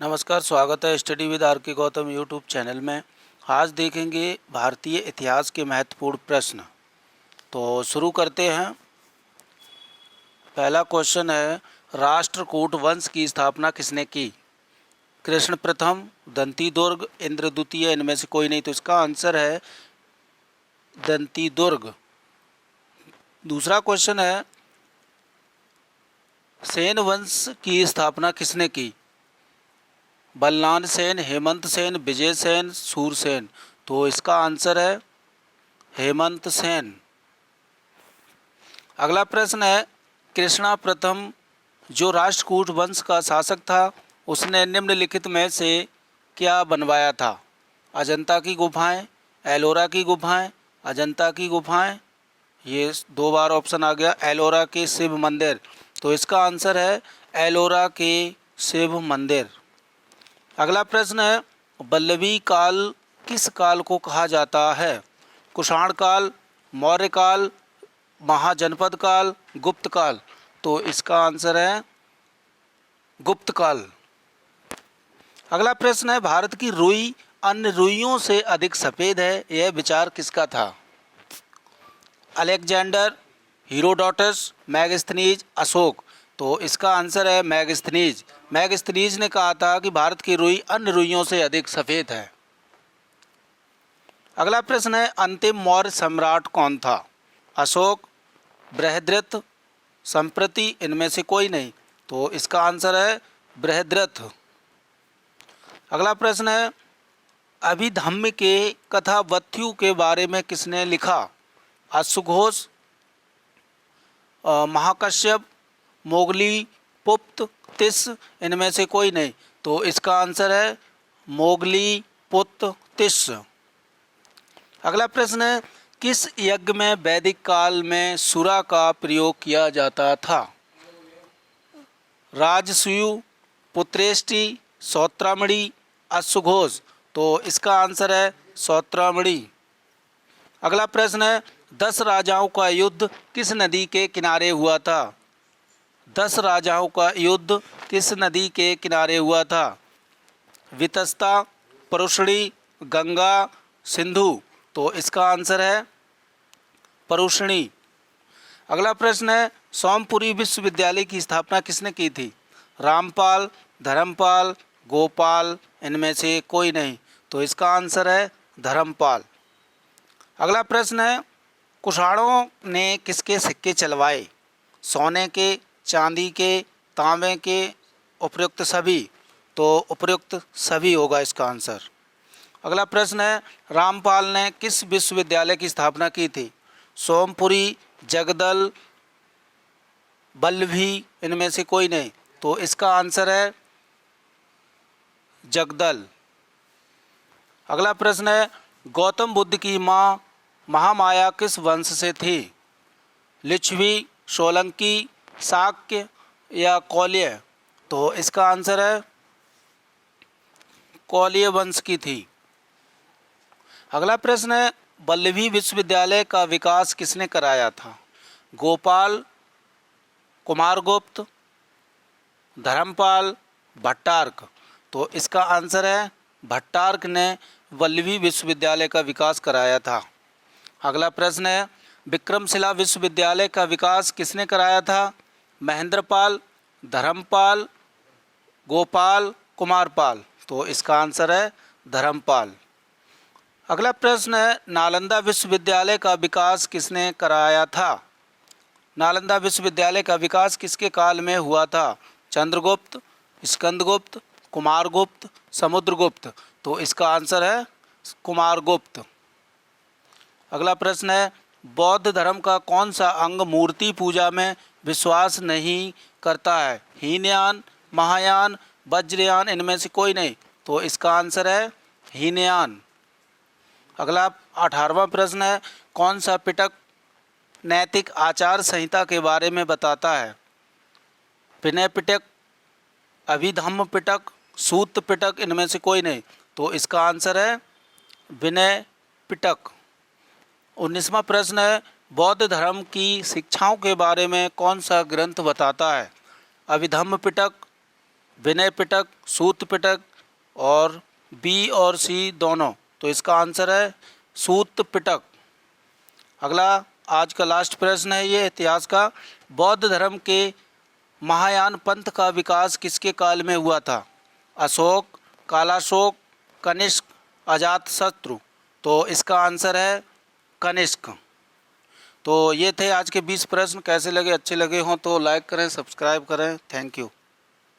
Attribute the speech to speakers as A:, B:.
A: नमस्कार, स्वागत है स्टडी विद आर के गौतम यूट्यूब चैनल में। आज देखेंगे भारतीय इतिहास के महत्वपूर्ण प्रश्न। तो शुरू करते हैं। पहला क्वेश्चन है, राष्ट्रकूट वंश की स्थापना किसने की? कृष्ण प्रथम, दंती दुर्ग, इंद्र द्वितीय, इनमें से कोई नहीं। तो इसका आंसर है दंती दुर्ग। दूसरा क्वेश्चन है, सेन वंश की स्थापना किसने की? बलनान सेन, हेमंत सेन, विजय सेन, सूरसेन। तो इसका आंसर है हेमंत सेन। अगला प्रश्न है, कृष्णा प्रथम जो राष्ट्रकूट वंश का शासक था उसने निम्नलिखित में से क्या बनवाया था? अजंता की गुफाएं, एलोरा की गुफाएं, अजंता की गुफाएं। ये दो बार ऑप्शन आ गया। एलोरा के शिव मंदिर। तो इसका आंसर है एलोरा के शिव मंदिर। अगला प्रश्न है, पल्लवी काल किस काल को कहा जाता है? कुषाण काल, मौर्य काल, महाजनपद काल, गुप्त काल। तो इसका आंसर है गुप्त काल। अगला प्रश्न है, भारत की रुई अन्य रुइयों से अधिक सफ़ेद है, यह विचार किसका था? Alexander, Herodotus, Megasthenes, Ashok. तो इसका आंसर है मैगस्थनीज। मैगस्थनीज ने कहा था कि भारत की रुई अन्य रुइयों से अधिक सफ़ेद है। अगला प्रश्न है, अंतिम मौर्य सम्राट कौन था? अशोक, बृहद्रथ, संप्रति, इनमें से कोई नहीं। तो इसका आंसर है बृहद्रथ। अगला प्रश्न है, अभिधम्म के कथावथ्यु के बारे में किसने लिखा? अश्वघोष, महाकश्यप, मोगली, पुप्त, तिस, इनमें से कोई नहीं। तो इसका आंसर है मोगली, पुप्त, तिस। अगला प्रश्न है, किस यज्ञ में वैदिक काल में सुरा का प्रयोग किया जाता था? राजसूय, पुत्रेष्टि, सौत्रामणि, अश्वघोष। तो इसका आंसर है सौत्रामणि। अगला प्रश्न है, 10 राजाओं का युद्ध किस नदी के किनारे हुआ था? 10 राजाओं का युद्ध किस नदी के किनारे हुआ था? वितस्ता, परुष्णी, गंगा, सिंधु। तो इसका आंसर है परुष्णी। अगला प्रश्न है, सोमपुरी विश्वविद्यालय की स्थापना किसने की थी? रामपाल, धर्मपाल, गोपाल, इनमें से कोई नहीं। तो इसका आंसर है धर्मपाल। अगला प्रश्न है, कुषाणों ने किसके सिक्के चलवाए? सोने के, चांदी के, तांबे के, उपयुक्त सभी। तो उपयुक्त सभी होगा इसका आंसर। अगला प्रश्न है, रामपाल ने किस विश्वविद्यालय की स्थापना की थी? सोमपुरी, जगदल, बल्लभी, इनमें से कोई नहीं। तो इसका आंसर है जगदल। अगला प्रश्न है, गौतम बुद्ध की माँ महामाया किस वंश से थी? लिच्छवी, सोलंकी, शाक्य या कौल्य। तो इसका आंसर है कौल्य वंश की थी। अगला प्रश्न है, बल्लभी विश्वविद्यालय का विकास किसने कराया था? गोपाल, कुमारगुप्त, धर्मपाल, भट्टार्क। तो इसका आंसर है भट्टार्क ने बल्लभी विश्वविद्यालय का विकास कराया था। अगला प्रश्न है, विक्रमशिला विश्वविद्यालय का विकास किसने कराया था? महेंद्रपाल, धर्मपाल, गोपाल, कुमारपाल। तो इसका आंसर है धर्मपाल। अगला प्रश्न है, नालंदा विश्वविद्यालय का विकास किसने कराया था? नालंदा विश्वविद्यालय का विकास किसके काल में हुआ था? चंद्रगुप्त, स्कंदगुप्त, कुमारगुप्त, समुद्रगुप्त। तो इसका आंसर है कुमारगुप्त। अगला प्रश्न है, बौद्ध धर्म का कौन सा अंग मूर्ति पूजा में विश्वास नहीं करता है? हीनयान, महायान, वज्रयान, इनमें से कोई नहीं। तो इसका आंसर है हीनयान। अगला 18वां प्रश्न है, कौन सा पिटक नैतिक आचार संहिता के बारे में बताता है? विनय पिटक, अभिधम्म पिटक, सूत पिटक, इनमें से कोई नहीं। तो इसका आंसर है विनय पिटक। 19वां प्रश्न है, बौद्ध धर्म की शिक्षाओं के बारे में कौन सा ग्रंथ बताता है? अभिधम्म पिटक, विनय पिटक, सूत पिटक और बी और सी दोनों। तो इसका आंसर है सूत पिटक। अगला आज का लास्ट प्रश्न है ये इतिहास का। बौद्ध धर्म के महायान पंथ का विकास किसके काल में हुआ था? अशोक, कालाशोक, कनिष्क, अजातशत्रु। तो इसका आंसर है कनिष्क। तो ये थे आज के 20 प्रश्न। कैसे लगे? अच्छे लगे हों तो लाइक करें, सब्सक्राइब करें। Thank you.